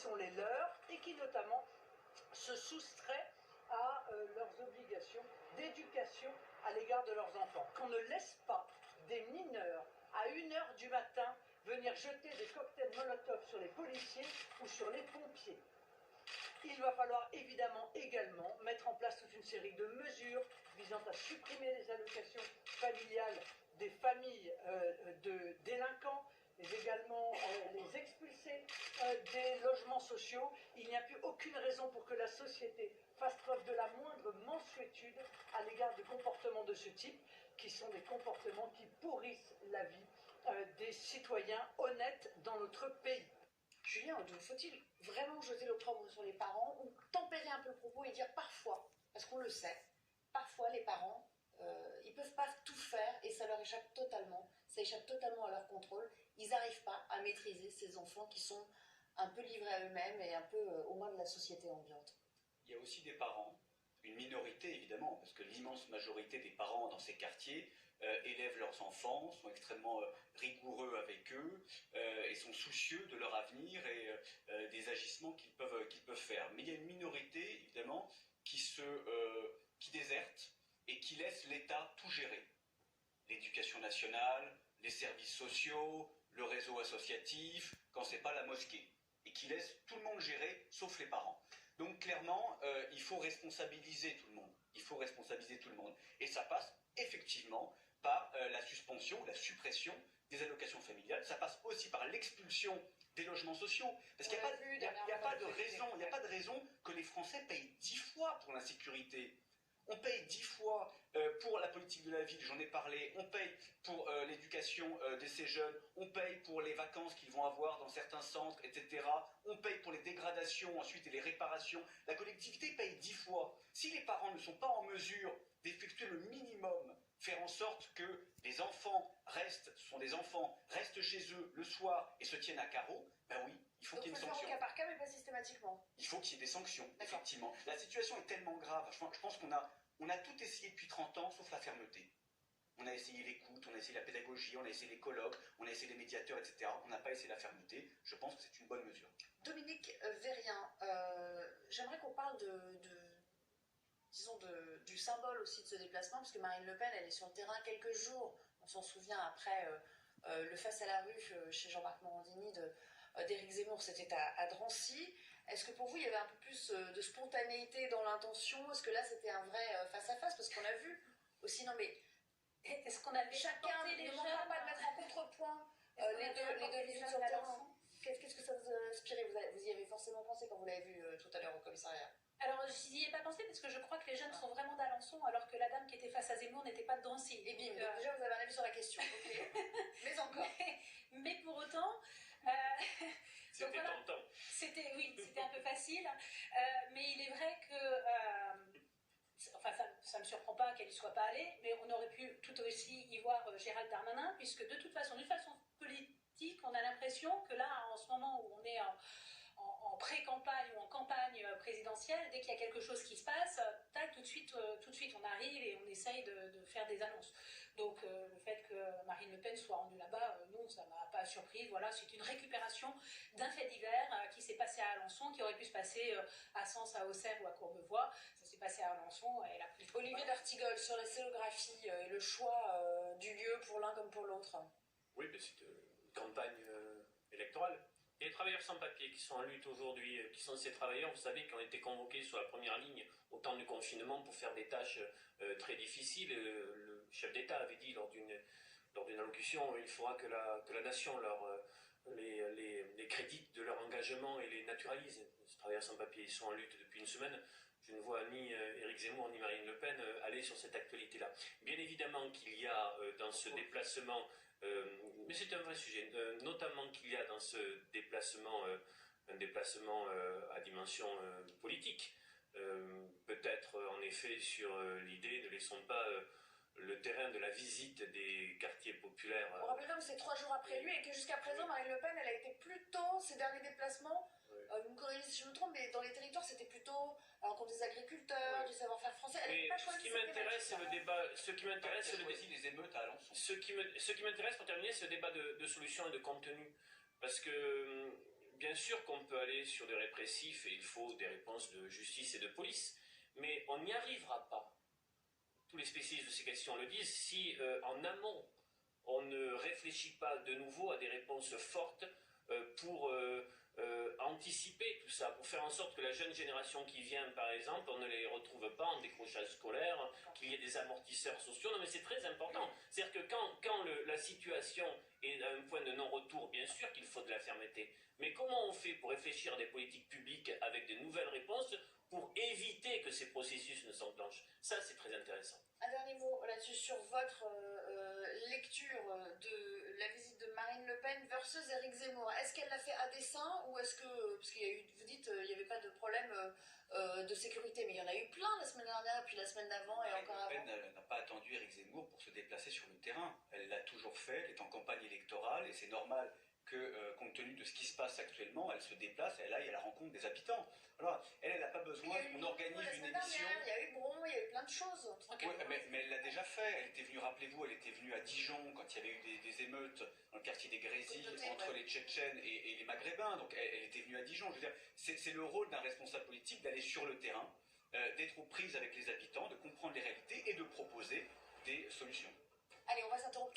sont les leurs et qui notamment se soustraient à leurs obligations d'éducation à l'égard de leurs enfants. Qu'on ne laisse pas des mineurs à 1 h du matin venir jeter des cocktails Molotov sur les policiers ou sur les pompiers. Il va falloir évidemment également mettre en place toute une série de mesures visant à supprimer les allocations familiales des familles de délinquants, mais également les expulser des logements sociaux. Il n'y a plus aucune raison pour que la société fasse preuve de la moindre mansuétude à l'égard de comportements de ce type, qui sont des comportements qui pourrissent la vie des citoyens honnêtes dans notre pays. Julien, faut-il vraiment jeter l'opprobre sur les parents ou tempérer un peu le propos et dire parfois, parce qu'on le sait, parfois les parents, ils ne peuvent pas tout faire et ça leur échappe totalement, ça échappe totalement à leur contrôle. Ils n'arrivent pas à maîtriser ces enfants qui sont un peu livrés à eux-mêmes et un peu aux mains de la société ambiante. Il y a aussi des parents, une minorité évidemment, parce que l'immense majorité des parents dans ces quartiers élèvent leurs enfants, sont extrêmement rigoureux avec eux et sont soucieux de leur avenir et des agissements qu'ils peuvent faire. Mais il y a une minorité évidemment qui déserte et qui laisse l'État tout gérer. L'éducation nationale, les services sociaux, le réseau associatif, quand c'est pas la mosquée. Et qui laisse tout le monde gérer, sauf les parents. Donc clairement, il faut responsabiliser tout le monde. Il faut responsabiliser tout le monde. Et ça passe effectivement par la suspension, la suppression des allocations familiales. Ça passe aussi par l'expulsion des logements sociaux. Parce qu'il n'y a pas de raison que les Français payent 10 fois pour l'insécurité. On paye 10 fois pour la politique de la ville, j'en ai parlé, on paye pour l'éducation de ces jeunes, on paye pour les vacances qu'ils vont avoir dans certains centres, etc. On paye pour les dégradations ensuite et les réparations. La collectivité paye 10 fois. Si les parents ne sont pas en mesure d'effectuer le minimum, faire en sorte que les enfants restent chez eux le soir et se tiennent à carreau, ben oui, il faut qu'il y ait une sanction. Donc, cas par cas, mais pas systématiquement. Il faut qu'il y ait des sanctions, effectivement. La situation est tellement grave. Je pense qu'on a tout essayé depuis 30 ans, sauf la fermeté. On a essayé l'écoute, on a essayé la pédagogie, on a essayé les colloques, on a essayé les médiateurs, etc. On n'a pas essayé la fermeté. Je pense que c'est une bonne mesure. Dominique Vérien, j'aimerais qu'on parle du symbole aussi de ce déplacement, parce que Marine Le Pen, elle est sur le terrain quelques jours, on s'en souvient, après le face à la rue chez Jean-Marc Morandini d'Éric Zemmour, c'était à Drancy. Est-ce que pour vous, il y avait un peu plus de spontanéité dans l'intention? Est-ce que là, c'était un vrai face-à-face? Parce qu'on a vu aussi, non mais, est-ce qu'on avait chacun ne manquera pas de mettre en contrepoint les deux visites sur le terrain? Qu'est-ce que ça vous a inspiré? Vous y avez forcément pensé quand vous l'avez vu tout à l'heure au commissariat? Alors, je n'y ai pas pensé parce que je crois que les jeunes sont vraiment d'Alençon, alors que la dame qui était face à Zemmour n'était pas de Drancy. Et bim, donc déjà vous avez un avis sur la question. Okay. Mais encore. Mais pour autant... c'était voilà, tentant. C'était un peu facile. Mais il est vrai que... ça ne me surprend pas qu'elle n'y soit pas allée, mais on aurait pu tout aussi y voir Gérald Darmanin, puisque de toute façon, d'une façon politique, on a l'impression que là, en ce moment où on est en pré-campagne ou en campagne présidentielle, dès qu'il y a quelque chose qui se passe, tac, tout de suite on arrive et on essaye de faire des annonces. Donc le fait que Marine Le Pen soit rendue là-bas, non, ça ne m'a pas surprise. Voilà, c'est une récupération d'un fait divers qui s'est passé à Alençon, qui aurait pu se passer à Sens, à Auxerre ou à Courbevoie. Ça s'est passé à Alençon. Et la plus... Olivier d'Artigol, sur la scénographie et le choix du lieu pour l'un comme pour l'autre. Oui, mais c'est une campagne électorale. Et les travailleurs sans papier qui sont en lutte aujourd'hui, qui sont ces travailleurs, vous savez, qui ont été convoqués sur la première ligne au temps du confinement pour faire des tâches très difficiles. Le chef d'État avait dit lors d'une allocution, il faudra que la nation les crédite de leur engagement et les naturalise. Ces travailleurs sans papier, ils sont en lutte depuis une semaine. Je ne vois ni Éric Zemmour ni Marine Le Pen aller sur cette actualité-là. Bien évidemment qu'il y a dans ce déplacement... mais c'est un vrai sujet, notamment qu'il y a dans ce déplacement un déplacement à dimension politique. Peut-être en effet sur l'idée ne laissons pas le terrain de la visite des quartiers populaires. On rappelle quand même que c'est 3 jours après lui et que jusqu'à présent Marine Le Pen elle a été plutôt, ces derniers déplacements, vous me corrigez si je me trompe, mais dans les territoires c'était plutôt contre des agriculteurs, du savoir-faire français. Mais ce qui m'intéresse, c'est le débat. Ce qui m'intéresse, c'est les émeutes à Alençon. Ce qui m'intéresse pour terminer, c'est le débat de solutions et de contenu. Parce que, bien sûr qu'on peut aller sur des répressifs et il faut des réponses de justice et de police, mais on n'y arrivera pas. Tous les spécialistes de ces questions le disent, si en amont on ne réfléchit pas de nouveau à des réponses fortes pour anticiper tout ça, pour faire en sorte que la jeune génération qui vient, par exemple, on ne les retrouve pas en décrochage scolaire, qu'il y ait des amortisseurs sociaux. Non, mais c'est très important. C'est-à-dire que quand la situation est à un point de non-retour, bien sûr qu'il faut de la fermeté. Mais comment on fait pour réfléchir à des politiques publiques avec de nouvelles réponses pour éviter que ces processus ne s'enclenchent? Ça, c'est très intéressant. Un dernier mot là-dessus sur votre lecture de la visite de Marine Le Pen versus Éric Zemmour. Est-ce qu'elle l'a fait à dessein ou est-ce que, parce qu'il y a eu, vous dites, il n'y avait pas de problème de sécurité, mais il y en a eu plein la semaine dernière, et puis la semaine d'avant et encore avant. Le Pen n'a pas attendu Éric Zemmour pour se déplacer sur le terrain. Elle l'a toujours fait, elle est en campagne électorale et c'est normal que, compte tenu de ce qui se passe actuellement, elle se déplace, elle aille à la rencontre des habitants. Alors, elle n'a pas besoin qu'on organise une émission. Il y a eu Bron, il y a eu plein de choses. Oui, mais elle l'a déjà fait. Elle était venue, rappelez-vous, elle était venue à Dijon quand il y avait eu des émeutes dans le quartier des Grésilles entre les Tchétchènes et les Maghrébins. Donc elle était venue à Dijon. Je veux dire, c'est le rôle d'un responsable politique d'aller sur le terrain, d'être aux prises avec les habitants, de comprendre les réalités et de proposer des solutions. Allez, on va s'interrompre.